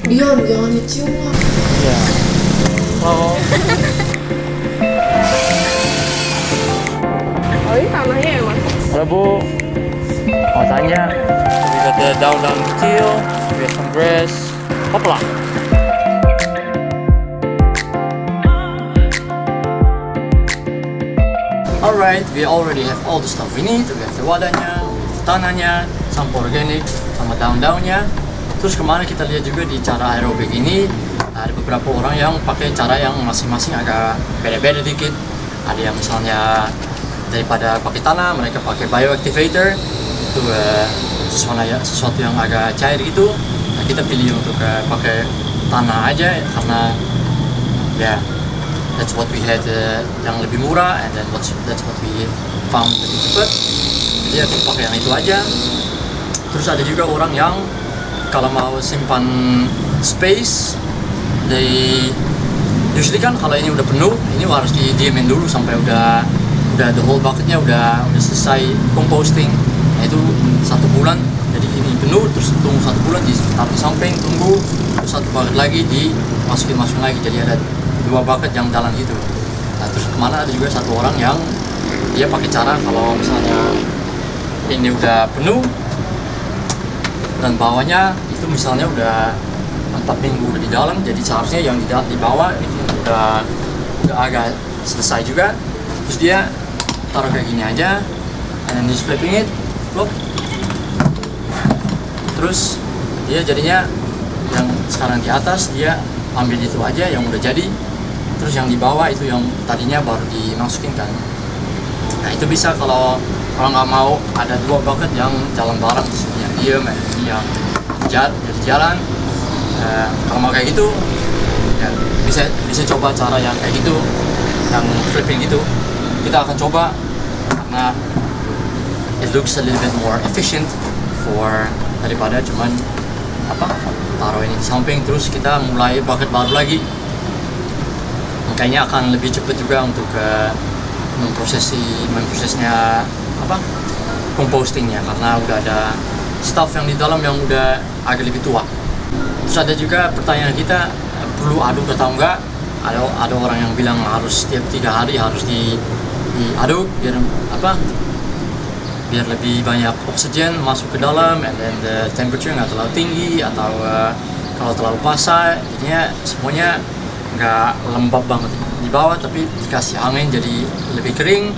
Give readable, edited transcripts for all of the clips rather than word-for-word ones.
Dion, jangan dicium lah. Iya. Oh. Oh ini tanahnya ya mas? Halo Bu, mau tanya. We got the daun-daun kecil, we have some grass, hopla. Alright, we already have all the stuff we need. We have the wadahnya, we have the tanahnya, sampah organik, sama daun-daunnya. Terus kemarin kita lihat juga di cara aerobik ini ada beberapa orang yang pakai cara yang masing-masing agak beda-beda dikit. Ada yang misalnya daripada pakai tanah, mereka pakai bioactivator itu sesuatu yang agak cair gitu. Nah, kita pilih untuk pakai tanah aja karena ya that's what we had yang lebih murah, and then that's what we found lebih cepat. Jadi ya kita pakai yang itu aja. Terus ada juga orang yang kalau mau simpan space, usually kan kalau ini udah penuh, ini harus didiemin dulu sampai udah the whole bucketnya udah selesai composting. Nah itu 1 bulan, jadi ini penuh terus tunggu 1 bulan ditaruh di samping, tunggu terus 1 bucket lagi masukin lagi, jadi ada 2 bucket yang jalan gitu. Nah terus kemana ada juga satu orang yang dia pakai cara kalau misalnya ini udah penuh dan bawahnya itu misalnya udah 4 minggu udah di dalam, jadi seharusnya yang di bawah itu udah agak selesai juga. Terus dia taruh kayak gini aja, and then he's flipping it, look. Terus dia jadinya yang sekarang di atas dia ambil itu aja yang udah jadi, terus yang di bawah itu yang tadinya baru dimasukin kan. Nah itu bisa kalau nggak mau ada 2 bucket yang jalan bareng, yang diem, ini yang jalan. Kalau mau kayak gitu, ya bisa coba cara yang kayak gitu, yang flipping gitu. Kita akan coba karena it looks a little bit more efficient daripada cuman taruh ini di samping terus kita mulai bucket baru lagi. Makanya akan lebih cepat juga untuk memprosesnya compostingnya karena udah ada stuff yang di dalam yang udah agak lebih tua. Terus ada juga pertanyaan kita, perlu aduk atau enggak? Ada orang yang bilang harus setiap 3 hari harus diaduk biar lebih banyak oksigen masuk ke dalam, and then the temperature nggak terlalu tinggi, atau kalau terlalu basah jadinya semuanya nggak lembab banget di bawah tapi dikasih angin jadi lebih kering.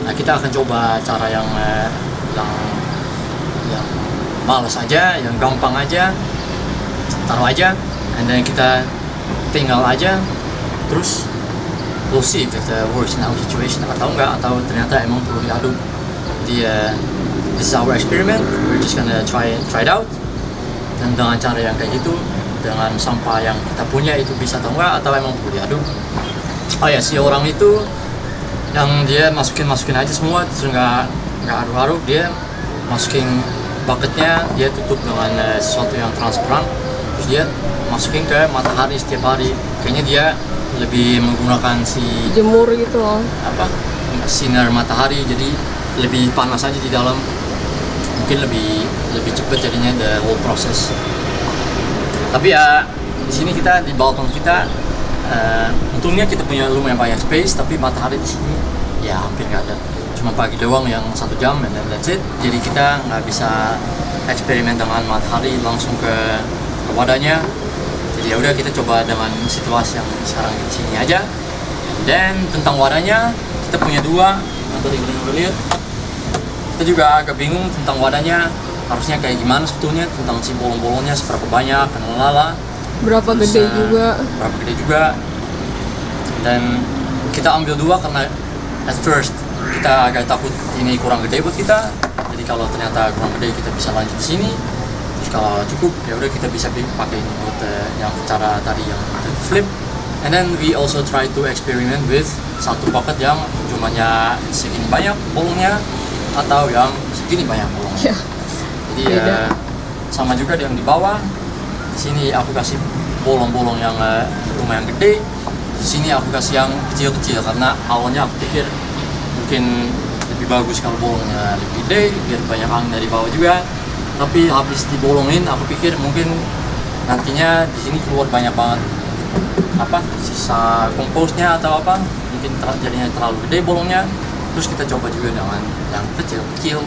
Nah kita akan coba cara yang malas aja, yang gampang aja, taruh aja, and then kita tinggal aja, terus we'll see if it works in our situation atau enggak, atau ternyata emang perlu diaduk. Jadi this is our experiment, we're just gonna try it out. Dan dengan cara yang kayak gitu, dengan sampah yang kita punya itu bisa atau enggak, atau emang perlu diaduk. Oh ya, si orang itu yang dia masukin aja semua, terus nggak aduk-aduk, dia masukin bucketnya, dia tutup dengan sesuatu yang transparan, terus dia masukin ke matahari setiap hari. Kayaknya dia lebih menggunakan jemur gitu loh, sinar matahari, jadi lebih panas aja di dalam, mungkin lebih cepat jadinya the whole process. Tapi ya di sini kita di balkon kita untungnya kita punya lumayan banyak space, tapi matahari di sini ya hampir nggak ada, cuma pagi doang yang 1 jam, and then that's it. Jadi kita nggak bisa eksperimen dengan matahari langsung ke wadahnya. Jadi ya udah kita coba dengan situasi yang sekarang di sini aja. Dan tentang wadahnya kita punya 2, yang tadi kalian udah lihat. Kita juga agak bingung tentang wadahnya harusnya kayak gimana sebetulnya, tentang si bolong-bolongnya seberapa banyak, dan lala. Berapa gede juga. Dan kita ambil 2 karena at first kita agak takut ini kurang gede buat kita. Jadi kalau ternyata kurang gede kita bisa lanjut di sini. Terus kalau cukup ya udah kita bisa pakai ini buat yang cara tadi yang flip. And then we also try to experiment with 1 bucket yang jumlahnya segini banyak bolongnya, atau yang segini banyak bolongnya. Jadi sama juga yang di bawah. Di sini aku kasih bolong-bolong yang lumayan gede. Di sini aku kasih yang kecil-kecil karena awalnya aku pikir mungkin lebih bagus kalau bolongnya lebih gede biar banyak angin dari bawah juga. Tapi habis dibolongin aku pikir mungkin nantinya di sini keluar banyak banget sisa komposnya atau mungkin jadinya terlalu gede bolongnya. Terus kita coba juga dengan yang kecil-kecil.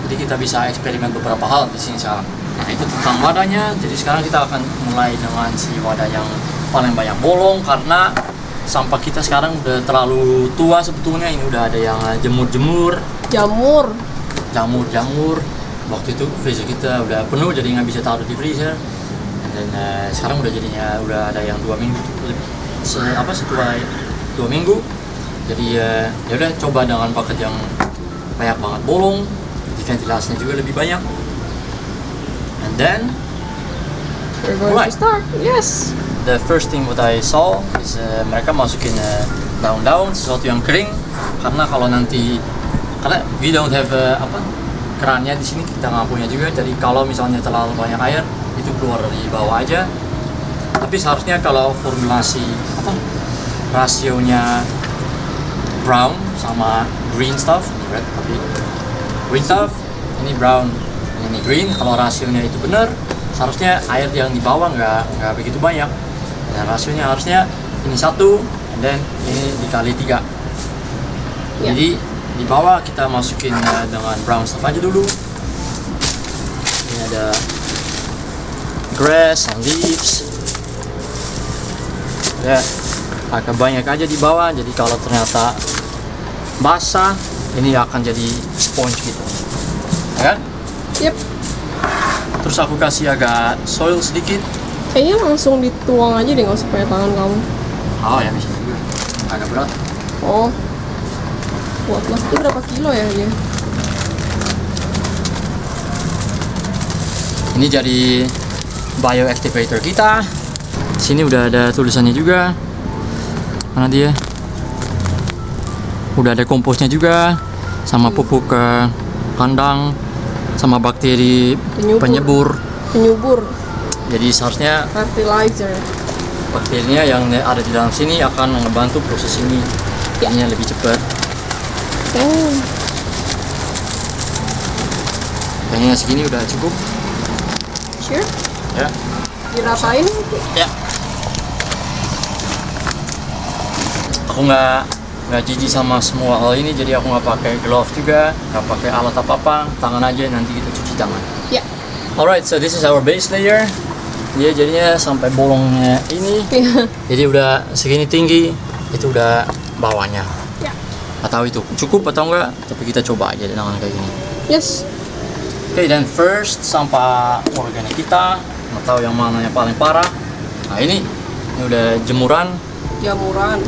Jadi kita bisa eksperimen beberapa hal di sini sekarang. Nah itu tentang wadahnya. Jadi sekarang kita akan mulai dengan si wadah yang paling banyak bolong, karena sampah kita sekarang udah terlalu tua sebetulnya. Ini udah ada yang jamur. Waktu itu freezer kita udah penuh, jadi nggak bisa taruh di freezer. Dan sekarang udah ada yang 2 minggu setelah 2 minggu. Jadi ya udah coba dengan paket yang banyak banget bolong, di ventilasinya juga lebih banyak. And then We're going to start. Yes. the first thing what I saw is mereka masukin daun-daun, sesuatu yang kering, karena we don't have kerannya di sini, kita nggak punya juga. Jadi kalau misalnya terlalu banyak air itu keluar dari bawah aja. Tapi seharusnya kalau formulasi rasionya brown sama green stuff, ini red tapi green stuff, ini brown, ini green. Kalau rasionya itu benar, seharusnya air yang di bawah nggak begitu banyak. Dan rasionya harusnya ini 1, dan ini dikali 3. Ya. Jadi di bawah kita masukin dengan brown stuff aja dulu. Ini ada grass and leaves. Ya, agak banyak aja di bawah. Jadi kalau ternyata basah, ini akan jadi sponge gitu, ya kan? Yep. Terus aku kasih agak soil sedikit. Kayaknya langsung dituang aja deh, nggak usah pakai tangan kamu. Oh ya, bisa juga. Agak berat. Oh. Buat mas itu berapa kilo ya dia? Ini jadi bioactivator kita. Sini udah ada tulisannya juga. Mana dia? Udah ada komposnya juga, sama pupuk kandang, sama bakteri penyubur. Jadi seharusnya Fertilizer. bakterinya yang ada di dalam sini akan membantu proses ini. Ya. Ini lebih cepat. Oh. Kayaknya segini udah cukup. Sure. Ya. Diratain. Ya. Aku nggak jijik sama semua hal ini, jadi aku nggak pakai glove juga, nggak pakai alat apa-apa, tangan aja, nanti kita cuci tangan. Ya. Alright, so this is our base layer. Dia jadinya sampai bolongnya ini. Iya. Jadi udah segini tinggi, itu udah bawahnya. Ya. Nggak tahu itu cukup atau enggak, tapi kita coba aja dengan kayak gini. Yes. Oke, dan first sampah organik kita, nggak tahu yang mana yang paling parah. Nah ini udah jemuran. Jamuran.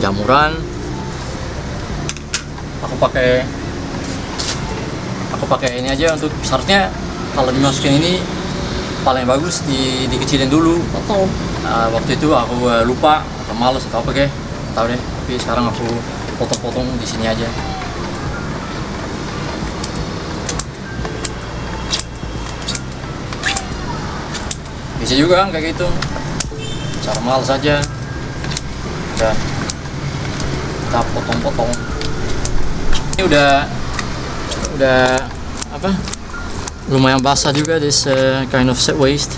Aku pakai ini aja untuk, seharusnya kalau dimasukin ini paling bagus dikecilin dulu. Potong. Waktu itu aku lupa atau males atau apa kayak, tahu deh. Tapi sekarang aku potong-potong di sini aja. Bisa juga kan kayak gitu. Cara males aja. Udah kita potong-potong. Ini udah lumayan basah juga, this kind of set waste.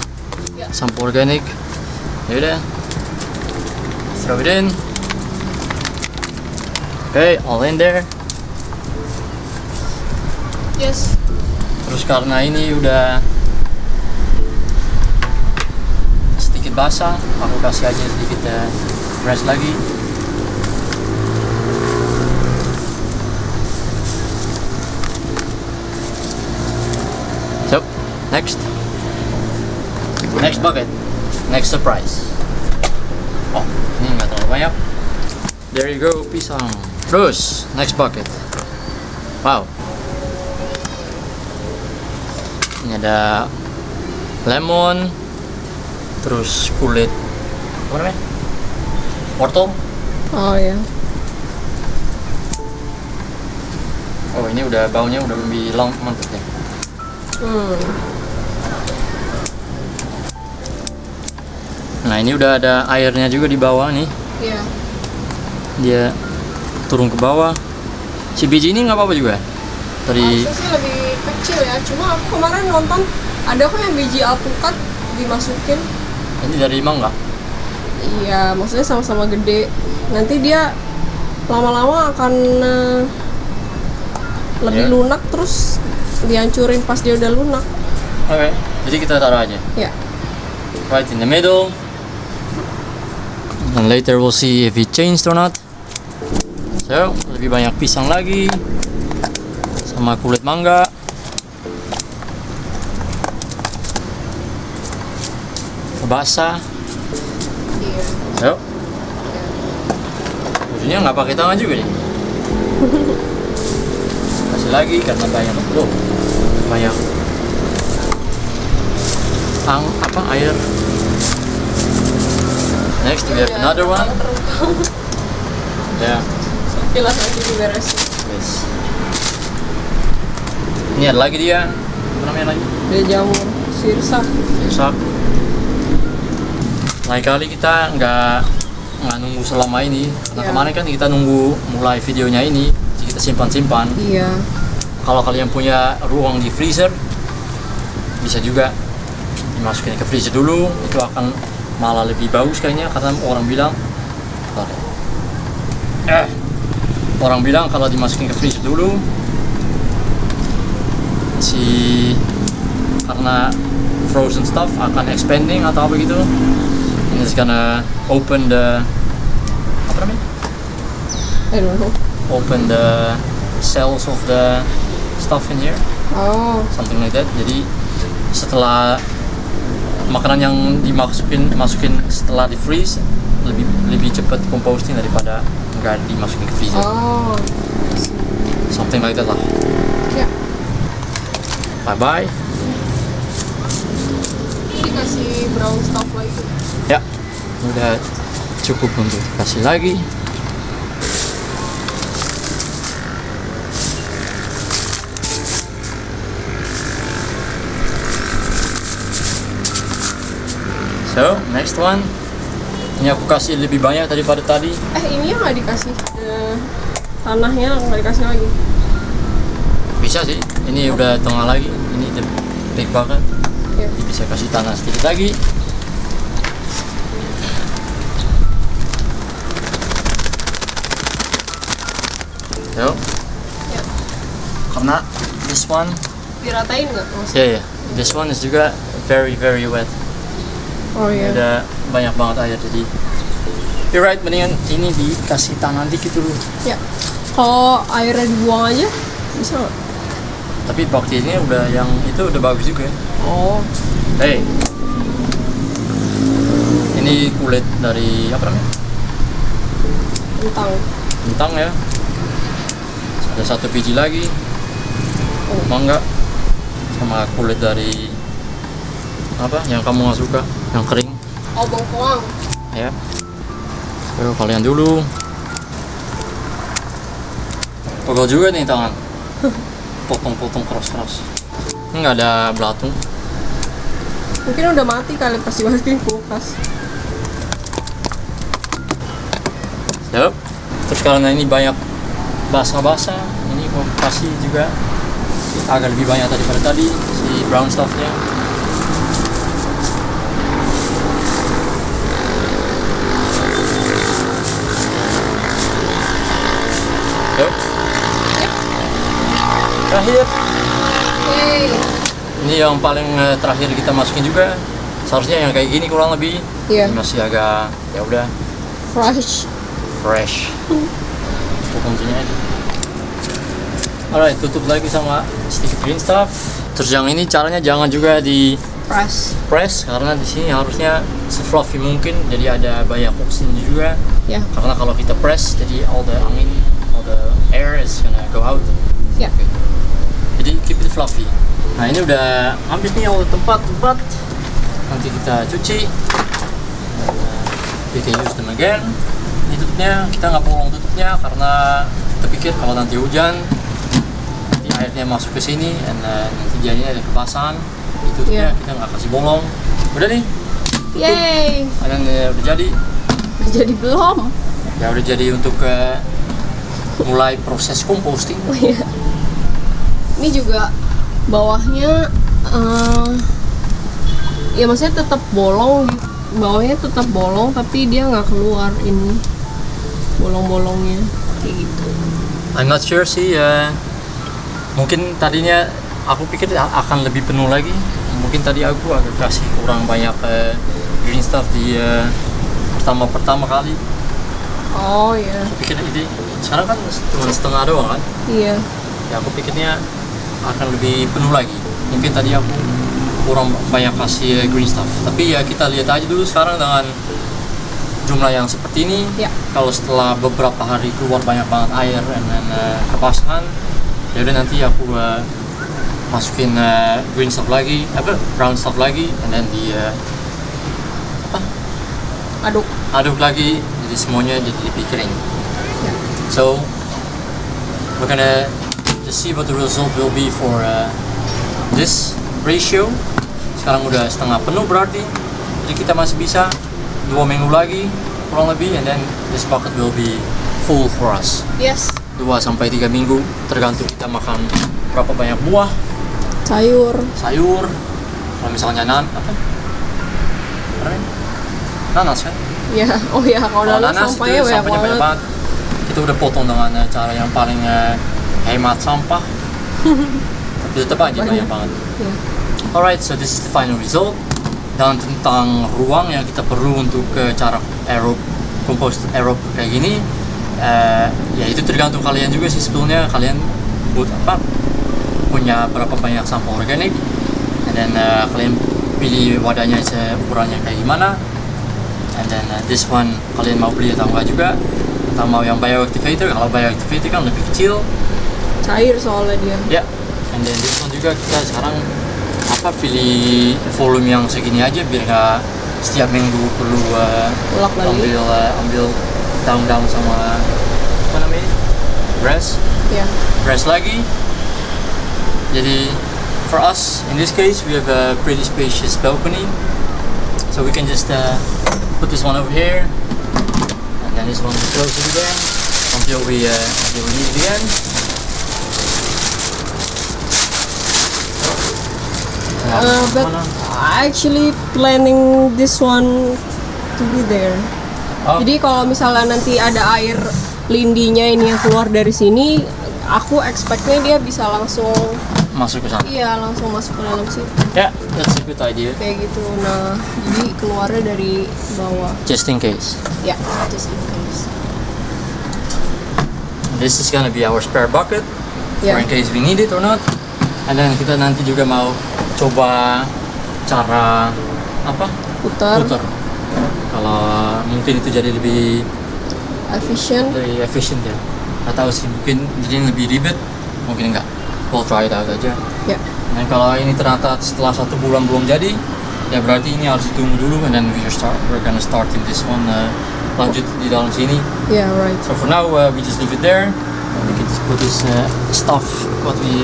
Yeah. Sampah organik. Ya udah, throw it in. Okay, all in there. Yes. Terus karena ini udah sedikit basah, aku kasih aja sedikit grass lagi. So, next bucket, next surprise. Oh, ini nggak terlalu banyak. There you go, pisang. Terus, next bucket. Wow. Ini ada lemon, terus kulit apa namanya? Wortel. Oh ya. Oh, ini udah baunya udah lebih mantap nih. Nah, ini udah ada airnya juga di bawah nih. Iya. Dia turun ke bawah. Si biji ini nggak apa-apa juga. Tadi Harusnya sih lebih kecil ya. Cuma aku kemarin nonton ada kok yang biji alpukat dimasukin. Ini dari mangga. Iya, maksudnya sama-sama gede. Nanti dia lama-lama akan lebih Ya. lunak, terus dihancurin pas dia udah lunak. Oke, jadi kita taruh aja. Ya. Right in the middle. And later we'll see if it changed or not. So, lebih banyak pisang lagi. Sama kulit mangga. Basah. Iya. So. Ujungnya nggak pakai tangan juga nih. Kasih lagi karena banyak loh. Banyak. Air. Next we have another one. Ya. Pilas nanti diberesin. Yes. Ini ada lagi dia. Apa namanya lagi? Dia jamur sirsak. Sirsak. Lain kali kita nggak nunggu selama ini. Karena Ya. kemarin kan kita nunggu mulai videonya ini, jadi kita simpan-simpan. Iya. Kalau kalian punya ruang di freezer, bisa juga dimasukin ke freezer dulu. Itu akan malah lebih bagus kayaknya, karena orang bilang orang bilang kalau dimasukin ke freezer dulu karena frozen stuff akan expanding atau apa gitu, and it's gonna open the apa namanya? I don't know. Open the cells of the stuff in here, Oh. something like that. Jadi setelah makanan yang masukin setelah di freeze lebih cepat composting daripada nggak dimasukin ke freezer. Oh. Something like that lah. Ya. Bye bye. Dikasih brown stuff lagi. Ya, udah cukup untuk kasih lagi. So, next one. Ini aku kasih lebih banyak daripada tadi. Ini yang nggak dikasih. Tanahnya nggak dikasih lagi. Bisa sih. Ini udah tengah lagi. Ini the big bucket. Ya. Jadi bisa kasih tanah sedikit lagi. So, Ya. karena this one, Diratain nggak? ya, this one is juga very very wet. Oh iya. Udah banyak banget air, jadi you're right, mendingan ini dikasih tanah dikit dulu. Ya. Kalau airnya dibuang aja bisa nggak? Tapi bakti ini udah yang itu udah bagus juga ya. Oh. Hey, ini kulit dari apa namanya? Kentang ya. Ada satu biji lagi. Oh. Mangga. Sama kulit dari apa yang kamu nggak suka, yang kering Oh, bengkoang. ya. Ayo kalian dulu. Pegel juga nih tangan. Potong-potong keras-keras. Ini nggak ada belatung. Mungkin udah mati kali pas dimasukin kulkas. Yup. Terus karena ini banyak basah-basah, ini mau kasih juga agak lebih banyak daripada tadi si brown stuffnya. Yup. Terakhir, Hey. ini yang paling terakhir kita masukin juga. Seharusnya yang kayak gini kurang lebih. Iya. Ini masih agak ya udah Fresh. fresh. Itu kuncinya aja. Alright, tutup lagi sama sedikit green stuff. Terus yang ini caranya jangan juga di Fresh. press, karena di sini harusnya se-fluffy mungkin, jadi ada banyak oksigen juga. Ya. Karena kalau kita press, jadi all the angin, all the air is gonna go out. Ya. Jadi keep it fluffy. Nah ini udah habis nih all the tempat. Nanti kita cuci. We can use them again. Ini tutupnya, kita nggak bolong tutupnya karena kita pikir kalau nanti hujan, nanti airnya masuk ke sini, dan nanti jadinya ada kebasahan. Ditutupnya Iya. kita nggak kasih bolong. Udah nih, tutup. Yeay. Dan udah jadi. Jadi belum. Ya udah jadi untuk mulai proses composting. Oh iya. Ini juga bawahnya ya maksudnya tetap bolong bawahnya tetap bolong tapi dia nggak keluar ini bolong-bolongnya kayak gitu. I'm not sure sih ya. Mungkin tadinya aku pikir akan lebih penuh lagi. Mungkin tadi aku agak kasih kurang banyak green stuff di pertama kali. Oh ya. Aku pikir ini sekarang kan cuma setengah doang kan. Iya. Ya aku pikirnya akan lebih penuh lagi. Mungkin tadi aku kurang banyak kasih green stuff. Tapi ya kita lihat aja dulu sekarang dengan jumlah yang seperti ini. Ya. Kalau setelah beberapa hari keluar banyak banget air dan kepasangan, ya udah nanti aku masukin green stuff lagi, brown stuff lagi, and then aduk lagi, jadi semuanya jadi lebih kering. Ya. So we're gonna just see what the result will be for this ratio. Sekarang udah setengah penuh berarti, jadi kita masih bisa 2 minggu lagi kurang lebih, and then this bucket will be full for us. Yes. 2 sampai 3 minggu tergantung kita makan berapa banyak buah, Sayur. kalau misalnya nanas kan. Ya. Oh ya, kalau nanas sampahnya banyak banget. Kita udah potong dengan cara yang paling hemat sampah. Tapi tetap aja banyak banget. Ya. Alright, so this is the final result. Dan tentang ruang yang kita perlu untuk cara compost aerob kayak gini, ya itu tergantung kalian juga sih sebetulnya. Kalian punya berapa banyak sampah organik, dan kalian pilih wadahnya ukurannya kayak gimana. And then this one kalian mau beli atau enggak juga, atau mau yang bioactivator. Kalau bioactivator kan lebih kecil, Cair soalnya dia. ya. And then this one juga kita sekarang pilih volume yang segini aja biar nggak setiap minggu perlu Ulak lagi. ambil daun-daun sama apa namanya, grass Ya. lagi. Jadi for us in this case we have a pretty spacious balcony, so we can just put this one over here, and then this one we close it again until we need it again. But I actually planning this one to be there. Oh. Jadi kalau misalnya nanti ada air lindinya ini yang keluar dari sini, aku expectnya dia bisa langsung, masuk ke sana. iya langsung masuk ke dalam situ. Yeah, that's a good idea. Kayak gitu. Nah, jadi keluarnya dari bawah. Just in case. Ya, just in case. This is gonna be our spare bucket for Yeah. in case we need it or not. And then kita nanti juga mau coba cara Putar. Kalau mungkin itu jadi lebih Efficient. ya. Nggak tahu sih, mungkin jadi lebih ribet, mungkin enggak. We'll try it out aja. Ya. Dan kalau ini ternyata setelah 1 bulan belum jadi, ya berarti ini harus ditunggu dulu, and then we're gonna start in this one, lanjut di dalam sini. Yeah, right. So for now, we just leave it there. We can just put this stuff what we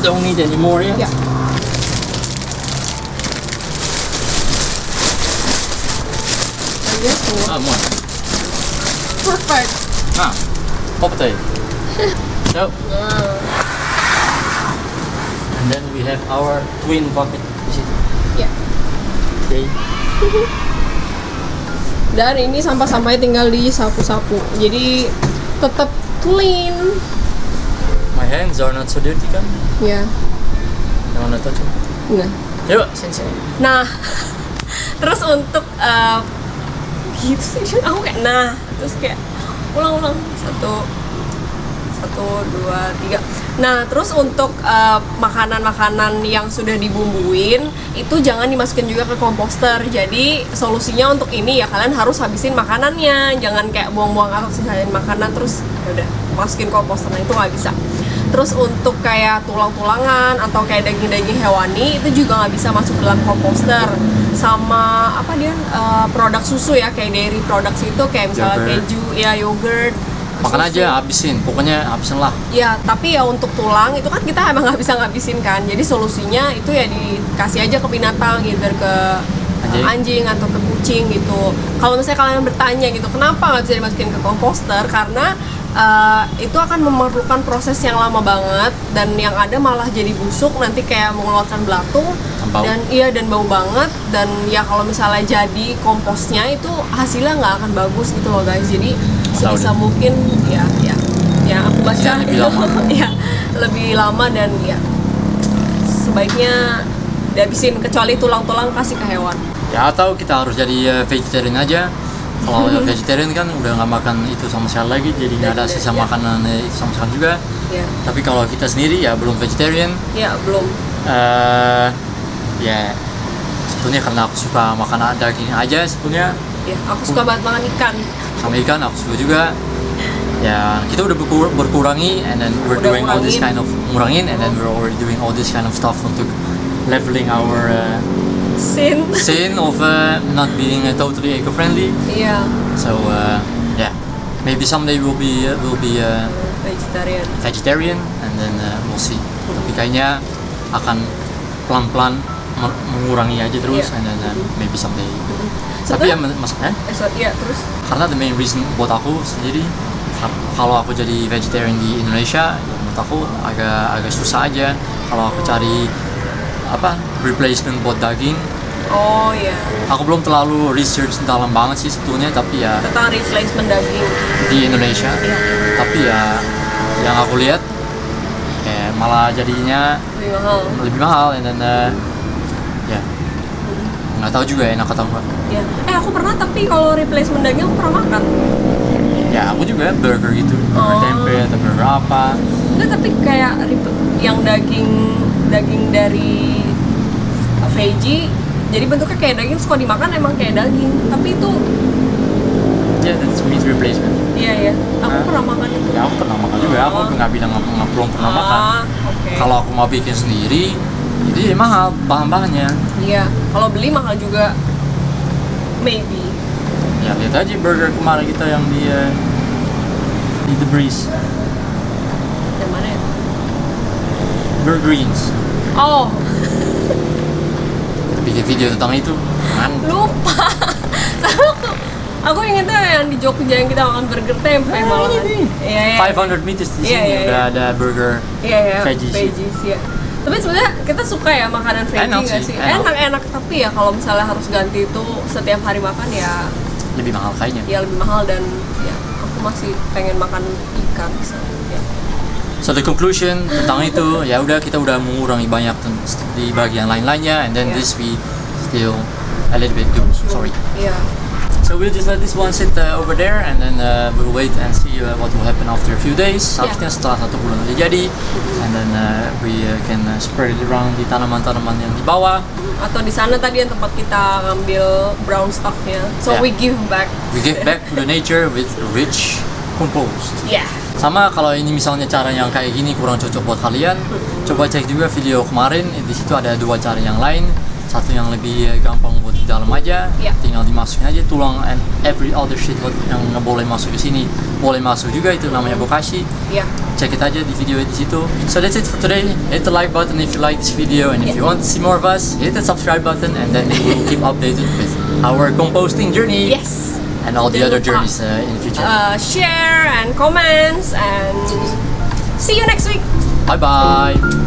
don't need anymore. Yeah. I guess so. More. Perfect. Poppetay. So, and then we have our twin bucket di situ. Ya. Okay. Dan ini sampah-sampahnya tinggal disapu-sapu. Jadi tetap clean. My hands are not so dirty kan? Ya. Jangan touch them. Nah. Yuk, sini. Nah. Terus untuk gitu sih aku kayak terus kayak ulang-ulang 1 2 3. Nah, terus untuk makanan-makanan yang sudah dibumbuin itu jangan dimasukin juga ke komposter. Jadi solusinya untuk ini ya kalian harus habisin makanannya, jangan kayak buang-buang atau sisain makanan terus ya udah masukin komposter. Nah, itu nggak bisa. Terus untuk kayak tulang-tulangan atau kayak daging-daging hewani itu juga nggak bisa masuk dalam komposter. Sama produk susu ya, kayak dairy products itu kayak misalnya Yogurt. keju ya, yogurt, Makan susu. aja, habisin. Pokoknya habisin lah. Ya, tapi ya untuk tulang itu kan kita emang nggak bisa ngabisin kan. Jadi solusinya itu ya dikasih aja ke binatang, either ke anjing atau ke kucing gitu. Kalau misalnya kalian bertanya gitu, kenapa nggak bisa dimasukin ke komposter? Karena itu akan memerlukan proses yang lama banget, dan yang ada malah jadi busuk, nanti kayak mengeluarkan belatung Bau. dan bau banget. Dan ya kalau misalnya jadi komposnya itu hasilnya nggak akan bagus gitu loh guys. Jadi sebisa mungkin ya aku baca Ya, lebih lama. ya lebih lama, dan ya sebaiknya dihabisin, kecuali tulang-tulang kasih ke hewan. Ya atau kita harus jadi vegetarian aja. Kalau vegetarian kan udah nggak makan itu sama sekali lagi, jadi nggak ada sisa Ya. makanan itu sama sekali juga. Ya, Tapi kalau kita sendiri ya belum vegetarian, ya belum. ya sebetulnya karena aku suka makan daging aja sebetulnya. Ya, aku suka banget makan ikan. Sama ikan aku suka juga. Ya kita udah berkurangi, and then we're Udah doing all this ngurangin. kind of ngurangin, and then we're already doing all this kind of stuff untuk leveling our sin of not being totally eco-friendly. Iya, So yeah, maybe someday we'll be vegetarian. vegetarian, and then we'll see. Tapi kayaknya akan pelan-pelan mengurangi aja terus, Iya. and then maybe someday. Tapi ya maksudnya Iya, terus karena the main reason buat aku sendiri, kalau aku jadi vegetarian di Indonesia, ya menurut aku agak susah aja kalau aku cari replacement buat daging. oh ya, Aku belum terlalu research dalam banget sih sebetulnya, tapi ya tentang replacement daging. di Indonesia. Iya. Tapi ya yang aku lihat malah jadinya Lebih mahal. lebih mahal, and then ya nggak tahu juga enak atau enggak. Ya. Aku pernah, tapi kalau replacement daging aku pernah makan. Ya aku juga burger gitu, burger Oh. tempe atau burger apa. Enggak, tapi kayak yang daging dari veggie, jadi bentuknya kayak daging, suka dimakan emang kayak daging, tapi itu Ya that's meat replacement. iya ya, aku Hah? pernah makan itu. Ya aku pernah makan juga, aku Oh. nggak bilang nggak belum pernah makan. Oke. Kalau aku mau bikin sendiri, itu ya mahal bahan-bahannya. Iya, kalau beli mahal juga, maybe. Ya lihat aja burger kemarin kita yang di The Breeze, Yang mana ya? Burger Greens. Oh, Kita bikin video tentang itu, kan? lupa. Aku ingetnya yang di Jogja yang kita makan burger tempe malahan. Iya, iya. 500 meters di Iya, sini iya, udah iya. ada burger. Iya ya, Veggies. veggies ya. Tapi sebenarnya kita suka ya makanan veggie Enak nggak sih, sih? enak. Enak. Tapi ya kalau misalnya harus ganti itu setiap hari makan ya Lebih mahal kayaknya. lebih mahal, dan ya aku masih pengen makan ikan. So, ya. So the conclusion tentang itu, ya udah kita udah mengurangi banyak di bagian lain-lainnya, and then Yeah. this we still a little bit do. Sorry. Iya. So we'll just let this one sit over there, and then we'll wait and see what will happen after a few days. Seharusnya setelah 1 bulan udah jadi, and then we can spread it around di tanaman-tanaman yang di bawah. Atau di sana tadi yang tempat kita ngambil brown stuffnya. So Yeah. we give back. We give back to the nature with rich compost. Yeah. Sama kalau ini misalnya cara yang kayak gini kurang cocok buat kalian, coba cek juga video kemarin. Di situ ada 2 cara yang lain. Satu yang lebih gampang buat di dalam aja, Yeah. tinggal dimasukin aja tulang, and every other shit yang nggak boleh masuk ke sini boleh masuk juga, itu namanya bokashi. Iya. Cek it aja di video di situ. So that's it for today. Hit the like button if you like this video, and if you want to see more of us, hit the subscribe button, and then we'll keep updated with our composting journey. Yes. And all the Jangan other lupa. journeys in the future. Share and comments, and see you next week. Bye bye.